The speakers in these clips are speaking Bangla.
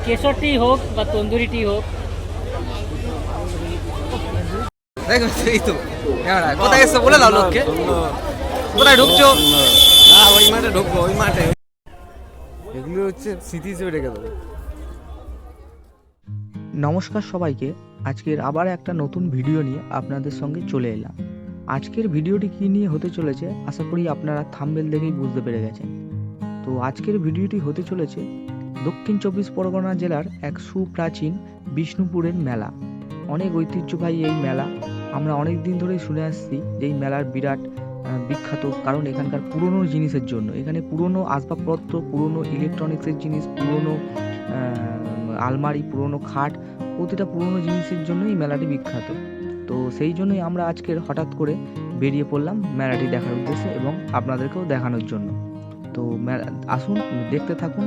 কেশর টি হোক বা তন্দুরি টি হোক, দেখো সেই তো কোথায় এসছো বলে দাও লোককে, কোথায় ঢুকছো? না ওই মাঠে ঢুকবো, ওই মাঠে। এগুলো হচ্ছে স্মৃতি হিসেবে রেখে দেবো। নমস্কার সবাইকে, আজকের আবার একটা নতুন ভিডিও নিয়ে আপনাদের সঙ্গে চলে এলাম। আজকের ভিডিওটি কী নিয়ে হতে চলেছে আশা করি আপনারা থাম্বনেল দেখেই বুঝতে পেরে গেছেন। তো আজকের ভিডিওটি হতে চলেছে দক্ষিণ চব্বিশ পরগনা জেলার এক সুপ্রাচীন বিষ্ণুপুরের মেলা। অনেক ঐতিহ্যবাহী এই মেলা, আমরা অনেক দিন ধরেই শুনে আসছি যে এই মেলার বিরাট বিখ্যাত, কারণ এখানকার পুরনো জিনিসের জন্য। এখানে পুরনো আসবাবপত্র, পুরনো ইলেকট্রনিক্সের জিনিস, পুরনো আলমারি, পুরনো খাট, প্রতিটা পুরনো জিনিসের জন্য এই মেলাটি বিখ্যাত। তো সেই জন্যই আমরা আজকের হঠাৎ করে বেরিয়ে পড়লাম মেলাটি দেখার উদ্দেশ্যে এবং আপনাদেরকেও দেখানোর জন্য। তো আসুন দেখতে থাকুন,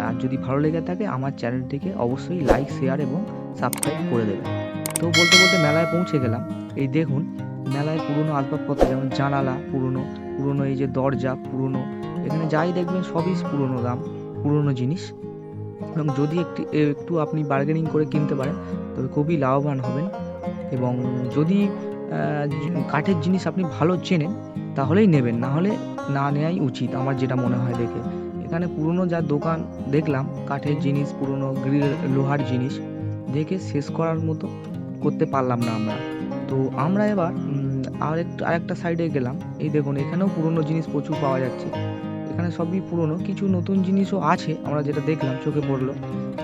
আর যদি ভালো লেগে থাকে আমার চ্যানেলটিকে অবশ্যই লাইক, শেয়ার এবং সাবস্ক্রাইব করে দেবেন। তো বলতে বলতে মেলায় পৌঁছে গেলাম। এই দেখুন মেলায় পুরনো আসবাবপত্র, যেমন জানালা পুরনো এই যে দরজা পুরনো, এখানে যাই দেখবেন সবই পুরনো দাম, পুরনো জিনিস। এবং যদি একটু আপনি বার্গেনিং করে কিনতে পারেন তবে খুবই লাভবান হবেন। এবং যদি কাঠের জিনিস আপনি ভালো চেনেন তাহলেই নেবেন, না হলে না নেওয়াই উচিত আমার যেটা মনে হয় দেখে। এখানে পুরনো যা দোকান দেখলাম, কাঠের জিনিস, পুরনো গ্রিল, লোহার জিনিস দেখে শেষ করার মতো করতে পারলাম না আমরা। তো আমরা এবার আরেকটা সাইডে গেলাম। এই দেখুন এখানেও পুরনো জিনিস প্রচুর পাওয়া যাচ্ছে। এখানে সবই পুরনো, কিছু নতুন জিনিসও আছে আমরা যেটা দেখলাম চোখে পড়লো।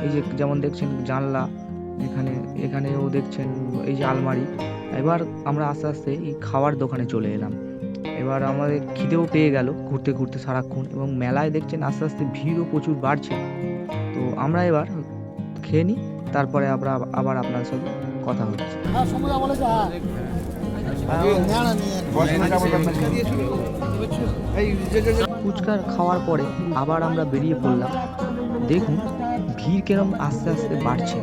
এই যে যেমন দেখছেন জানলা, এখানেও দেখছেন এই যে আলমারি। এবার আমরা আস্তে আস্তে এই খাওয়ার দোকানে চলে এলাম। এবার আমাদের খিদেও পেয়ে গেল ঘুরতে ঘুরতে সারাক্ষণ, এবং মেলায় দেখছেন আস্তে আস্তে ভিড়ও প্রচুর বাড়ছে। তো আমরা এবার খেয়ে নিই, তারপরে আবার আপনার সাথে কথা হচ্ছে। ফুচকা খাওয়ার পরে আবার আমরা বেরিয়ে পড়লাম। দেখুন ভিড় কেরম আস্তে আস্তে বাড়ছে।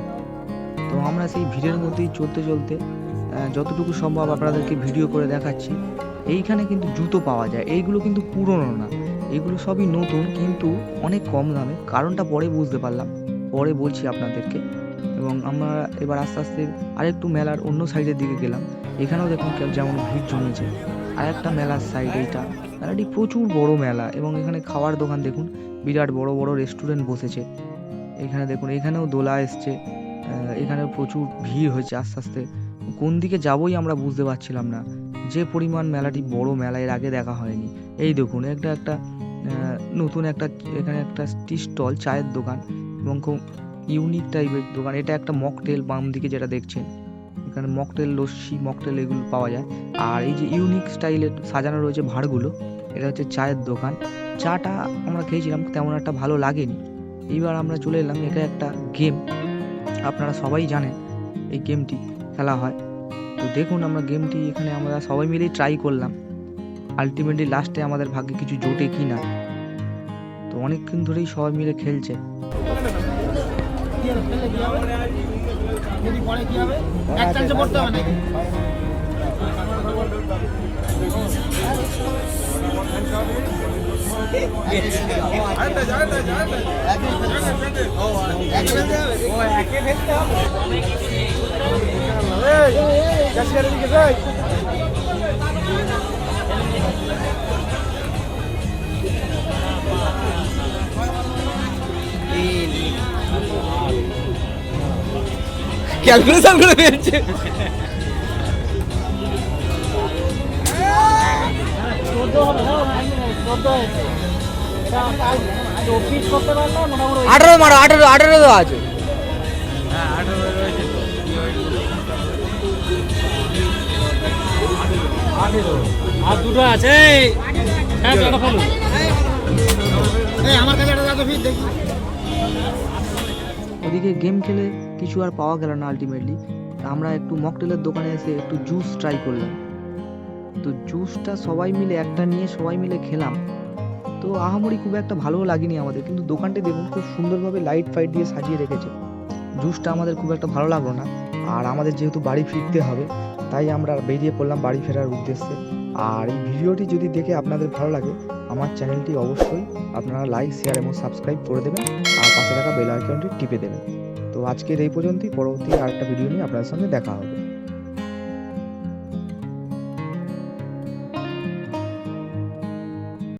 তো আমরা সেই ভিড়ের মধ্যেই চলতে চলতে যতটুকু সম্ভব আপনাদেরকে ভিডিও করে দেখাচ্ছি। এইখানে কিন্তু জুতো পাওয়া যায়, এইগুলো কিন্তু পুরনো না, এগুলো সবই নতুন, কিন্তু অনেক কম দামে। কারণটা পরে বুঝতে পারলাম, পরে বলছি আপনাদেরকে। এবং আমরা এবার আস্তে আস্তে আরেকটু মেলার অন্য সাইডের দিকে গেলাম। এখানেও দেখুন যেমন ভিড় জমেছে। আর একটা মেলার সাইড, এইটা মেলাটি প্রচুর বড় মেলা, এবং এখানে খাওয়ার দোকান দেখুন, বিরাট বড় বড় রেস্টুরেন্ট বসেছে। এখানে দেখুন এখানেও দোলা এসছে, এখানে প্রচুর ভিড় হয়েছে। আস্তে আস্তে কোন দিকে যাবোই আমরা বুঝতে পারছিলাম না, যে পরিমাণ মেলাটি বড়, মেলা এর আগে দেখা হয়নি। এই দেখুন একটা নতুন এখানে একটা টি স্টল, চায়ের দোকান, এবং খুব ইউনিক টাইপের দোকান। এটা একটা মকটেল, বাম দিকে যেটা দেখছেন এখানে মকটেল, লস্যি, মকটেল এগুলো পাওয়া যায়। আর এই যে ইউনিক স্টাইলের সাজানো রয়েছে ভাঁড়গুলো, এটা হচ্ছে চায়ের দোকান। চাটা আমরা খেয়েছিলাম, তেমন একটা ভালো লাগেনি। এইবার আমরা চলে এলাম, এটা একটা গেম, আপনারা সবাই জানেন এই গেমটি খেলা হয়। তো দেখুন আমরা গেমটি এখানে আমরা সবাই মিলেই ট্রাই করলাম। আলটিমেটলি লাস্টে আমাদের ভাগ্যে কিছু জোটে কি না। তো অনেকক্ষণ ধরেই সবাই মিলে খেলছে। ক্যালকুলেশন করে ফেলছে। আঠারো মারো, আঠারো তো আছে। আর দুটো আছে। ওদিকে গেম খেলে কিছু আর পাওয়া গেল না আলটিমেটলি। আমরা একটু মকটেলের দোকানে এসে একটু জুস ট্রাই করলাম। তো জুসটা সবাই মিলে একটা নিয়ে সবাই মিলে খেলাম। তো আহামরি খুব একটা ভালোও লাগেনি আমাদের, কিন্তু দোকানটি দেখুন খুব সুন্দরভাবে লাইট ফাইট দিয়ে সাজিয়ে রেখেছে। জুসটা আমাদের খুব একটা ভালো লাগলো না। আর আমাদের যেহেতু বাড়ি ফিরতে হবে, তাই আমরা বেরিয়ে পড়লাম বাড়ি ফেরার উদ্দেশ্যে। আর এই ভিডিওটি যদি দেখে আপনাদের ভালো লাগে, আমার চ্যানেলটি অবশ্যই আপনারা লাইক, শেয়ার এবং সাবস্ক্রাইব করে দেবেন, আর পাশে থাকা বেল আইকনটি টিপে দেবেন। তো আজকের এই পর্যন্তই, পরবর্তী আরেকটা ভিডিও নিয়ে আপনাদের সঙ্গে দেখা হবে।